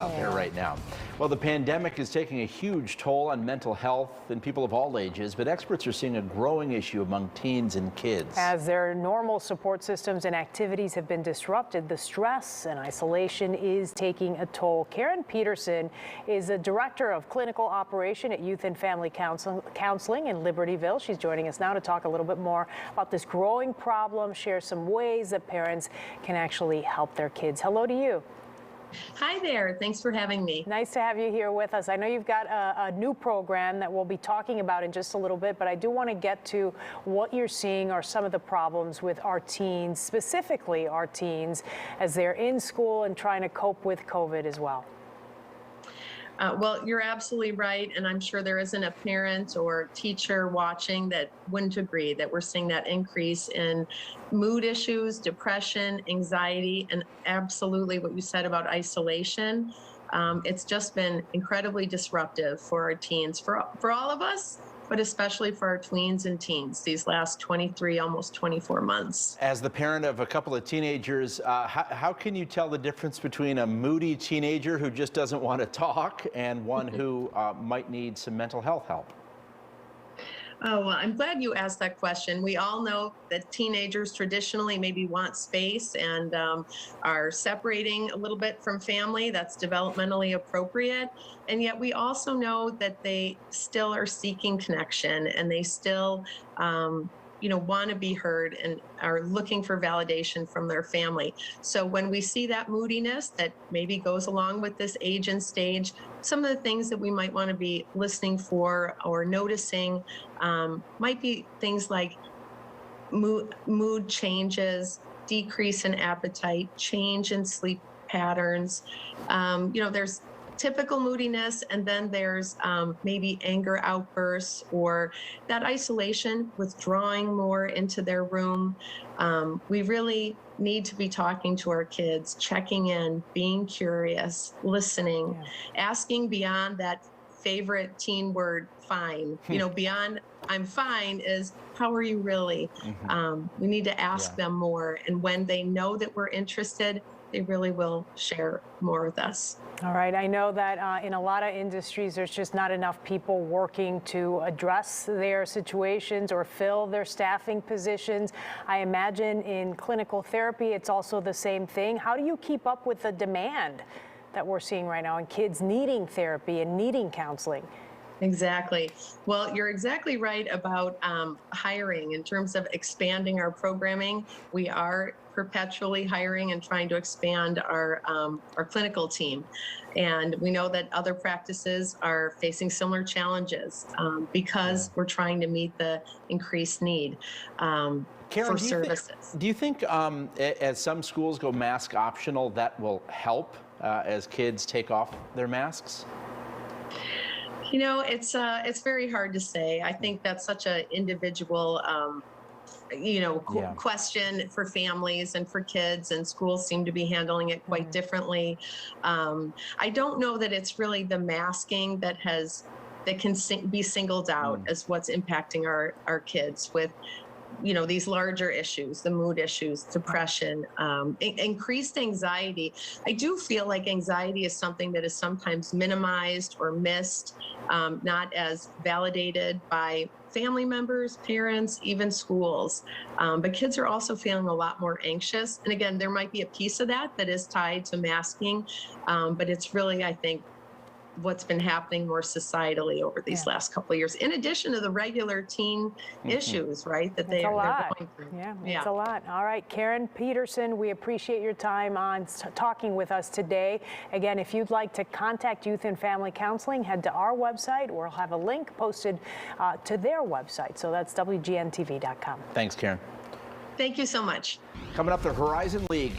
Out there right now. Well, the pandemic is taking a huge toll on mental health in people of all ages, but experts are seeing a growing issue among teens and kids. As their normal support systems and activities have been disrupted, the stress and isolation is taking a toll. Karen Peterson is the director of clinical operation at Youth and Family Counseling in Libertyville. She's joining us now to talk a little bit more about this growing problem, share some ways that parents can actually help their kids. Hello to you. Hi there. Thanks for having me. Nice to have you here with us. I know you've got a new program that we'll be talking about in just a little bit, but I do want to get to what you're seeing are some of the problems with our teens, specifically our teens, as they're in school and trying to cope with COVID as well. Well, you're absolutely right. And I'm sure there isn't a parent or teacher watching that wouldn't agree that we're seeing that increase in mood issues, depression, anxiety, and absolutely what you said about isolation. It's just been incredibly disruptive for our teens, for all of us, but especially for our tweens and teens these last 23, almost 24 months. As the parent of a couple of teenagers, how can you tell the difference between a moody teenager who just doesn't want to talk and one who might need some mental health help? Oh, well, I'm glad you asked that question. We all know that teenagers traditionally maybe want space and are separating a little bit from family. That's developmentally appropriate. And yet we also know that they still are seeking connection and they still want to be heard and are looking for validation from their family. So when we see that moodiness that maybe goes along with this age and stage, some of the things that we might want to be listening for or noticing might be things like mood changes, decrease in appetite, change in sleep patterns. There's typical moodiness, and then there's maybe anger outbursts or that isolation, withdrawing more into their room. We really need to be talking to our kids, checking in, being curious, listening, asking beyond that favorite teen word, fine. Beyond I'm fine is how are you really? We need to ask them more. And when they know that we're interested, they really will share more with us. All right. I know that in a lot of industries, there's just not enough people working to address their situations or fill their staffing positions. I imagine in clinical therapy, it's also the same thing. How do you keep up with the demand that we're seeing right now and kids needing therapy and needing counseling? Exactly. Well, you're exactly right about hiring. In terms of expanding our programming, we are perpetually hiring and trying to expand our clinical team. And we know that other practices are facing similar challenges because we're trying to meet the increased need Karen, for services. Do you think as some schools go mask optional, that will help as kids take off their masks? It's very hard to say. I think that's such an individual, question for families and for kids, and schools seem to be handling it quite differently. I don't know that it's really the masking that can be singled out as what's impacting our kids with these larger issues, the mood issues, depression, increased anxiety. I do feel like anxiety is something that is sometimes minimized or missed, not as validated by family members, parents, even schools. But kids are also feeling a lot more anxious. And again, there might be a piece of that is tied to masking, but it's really, I think, what's been happening more societally over these last couple of years, in addition to the regular teen issues, right, that they're going through. Yeah, it's a lot. All right, Karen Peterson, we appreciate your time on talking with us today. Again, if you'd like to contact Youth and Family Counseling, head to our website. We'll have a link posted to their website. So that's WGNTV.com. Thanks, Karen. Thank you so much. Coming up, the Horizon League